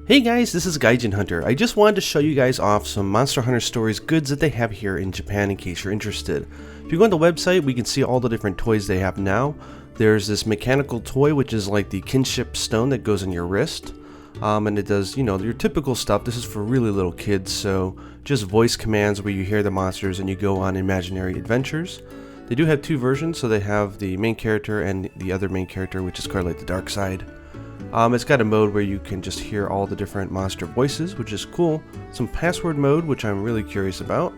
Hey guys, this is Gaijin Hunter. I just wanted to show you guys off some Monster Hunter Stories goods that they have here in Japan in case you're interested. If you go on the website, we can see all the different toys they have now. There's this mechanical toy which is like the Kinship stone that goes in your wrist. And it does, your typical stuff. This is for really little kids, so just voice commands where you hear the monsters and you go on imaginary adventures. They do have two versions, so they have the main character and the other main character, which is called like the dark side. It's got a mode where you can just hear all the different monster voices, which is cool. Some password mode, which I'm really curious about.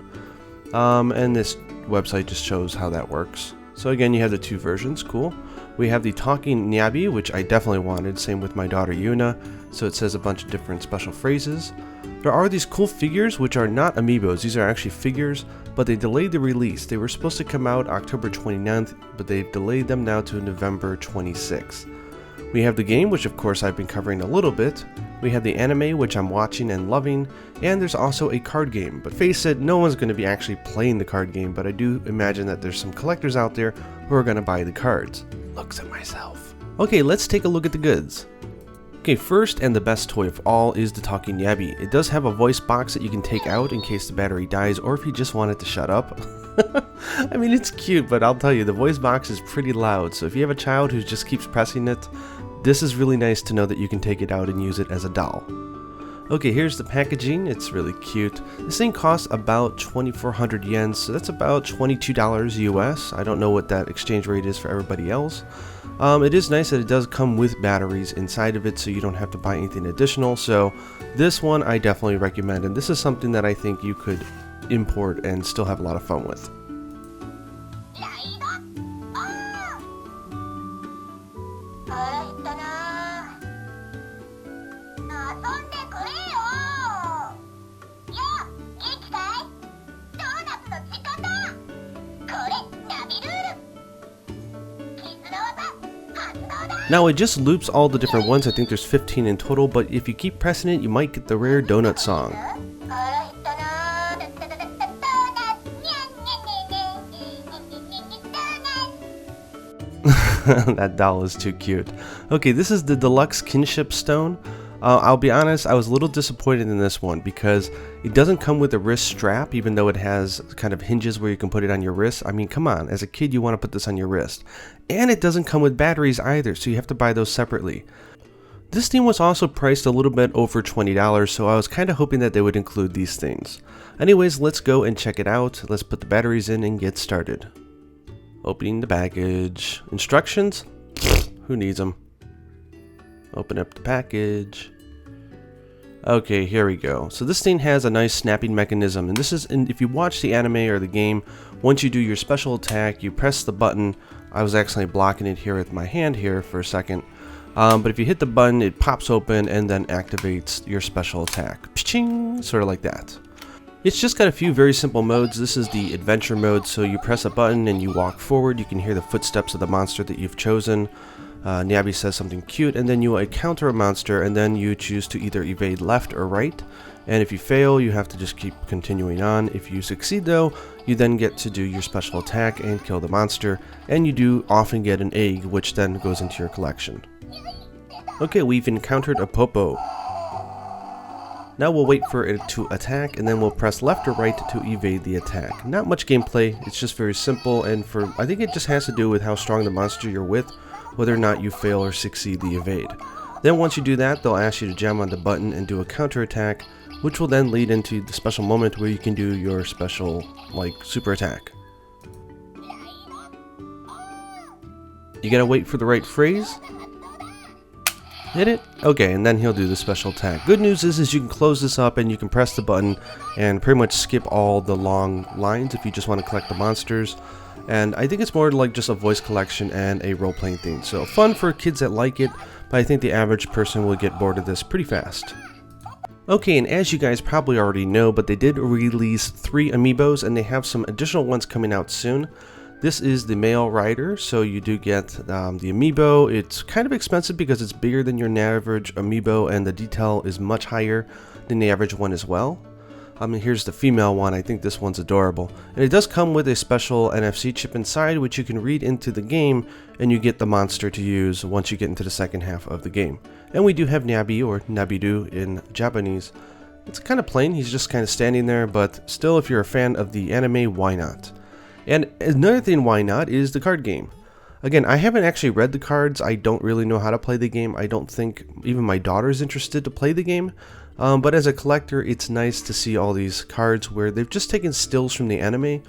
And this website just shows how that works. So again, you have the two versions, cool. We have the talking Nabiru, which I definitely wanted, same with my daughter Yuna, so it says a bunch of different special phrases. There are these cool figures, which are not Amiibos, these are actually figures, but they delayed the release. They were supposed to come out October 29th, but they've delayed them now to November 26th. We have the game, which of course I've been covering a little bit. We have the anime, which I'm watching and loving, and there's also a card game. But face it, no one's going to be actually playing the card game, but I do imagine that there's some collectors out there who are going to buy the cards. Looks at myself. Okay, let's take a look at the goods. Okay, first and the best toy of all is the talking Nabiru. It does have a voice box that you can take out in case the battery dies or if you just want it to shut up. I mean, it's cute, but I'll tell you, the voice box is pretty loud, so if you have a child who just keeps pressing it, this is really nice to know that you can take it out and use it as a doll. Okay, here's the packaging. It's really cute. This thing costs about 2,400 yen, so that's about $22 US. I don't know what that exchange rate is for everybody else. It is nice that it does come with batteries inside of it, so you don't have to buy anything additional. So this one I definitely recommend, and this is something that I think you could import and still have a lot of fun with. Now it just loops all the different ones. I think there's 15 in total, but if you keep pressing it, you might get the rare donut song. That doll is too cute. Okay, this is the deluxe Kinship stone. I'll be honest, I was a little disappointed in this one because it doesn't come with a wrist strap, even though it has kind of hinges where you can put it on your wrist. I mean, come on, as a kid you want to put this on your wrist. And it doesn't come with batteries either, so you have to buy those separately. This thing was also priced a little bit over $20, so I was kind of hoping that they would include these things. Anyways, let's go and check it out. Let's put the batteries in and get started. Opening the package. Instructions? Who needs them? Open up the package. Okay, here we go. So this thing has a nice snapping mechanism, and this is, if you watch the anime or the game, once you do your special attack, you press the button. I was actually blocking it here with my hand here for a second. But if you hit the button, it pops open and then activates your special attack. Pching! Sort of like that. It's just got a few very simple modes. This is the adventure mode, so you press a button and you walk forward. You can hear the footsteps of the monster that you've chosen. Nabi says something cute, and then you encounter a monster, and then you choose to either evade left or right. And if you fail, you have to just keep continuing on. If you succeed though, you then get to do your special attack and kill the monster, and you do often get an egg, which then goes into your collection. Okay, we've encountered a Popo. Now we'll wait for it to attack, and then we'll press left or right to evade the attack. Not much gameplay, it's just very simple, and I think it just has to do with how strong the monster you're with, whether or not you fail or succeed the evade. Then once you do that, they'll ask you to jam on the button and do a counter attack, which will then lead into the special moment where you can do your special, like, super attack. You gotta wait for the right phrase. Hit it? Okay, and then he'll do the special attack. Good news is you can close this up and you can press the button and pretty much skip all the long lines if you just want to collect the monsters. And I think it's more like just a voice collection and a role-playing thing. So fun for kids that like it, but I think the average person will get bored of this pretty fast. Okay, and as you guys probably already know, but they did release 3 Amiibos, and they have some additional ones coming out soon. This is the male rider, so you do get the Amiibo. It's kind of expensive because it's bigger than your average Amiibo, and the detail is much higher than the average one as well. Here's the female one. I think this one's adorable. And it does come with a special NFC chip inside, which you can read into the game, and you get the monster to use once you get into the second half of the game. And we do have Nabi, or Nabiru in Japanese. It's kind of plain, he's just kind of standing there, but still, if you're a fan of the anime, why not? And another thing why not is the card game. Again, I haven't actually read the cards, I don't really know how to play the game, I don't think even my daughter's interested to play the game. But as a collector, it's nice to see all these cards where they've just taken stills from the anime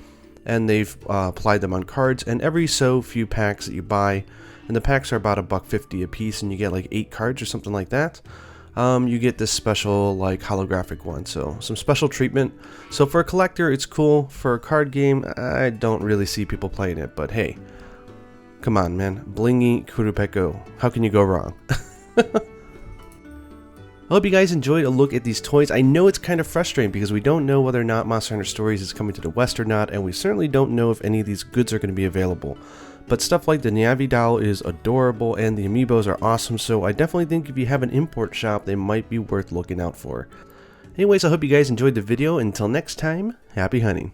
and they've applied them on cards, and every so few packs that you buy, and the packs are about $1.50 a piece, and you get like 8 cards or something like that, you get this special like holographic one, so some special treatment. So for a collector it's cool. For a card game, I don't really see people playing it, but hey, come on man, blingy kurupeko, how can you go wrong? I hope you guys enjoyed a look at these toys. I know it's kind of frustrating because we don't know whether or not Monster Hunter Stories is coming to the West or not, and we certainly don't know if any of these goods are going to be available. But stuff like the Navi doll is adorable and the Amiibos are awesome, so I definitely think if you have an import shop, they might be worth looking out for. Anyways, I hope you guys enjoyed the video. Until next time, happy hunting.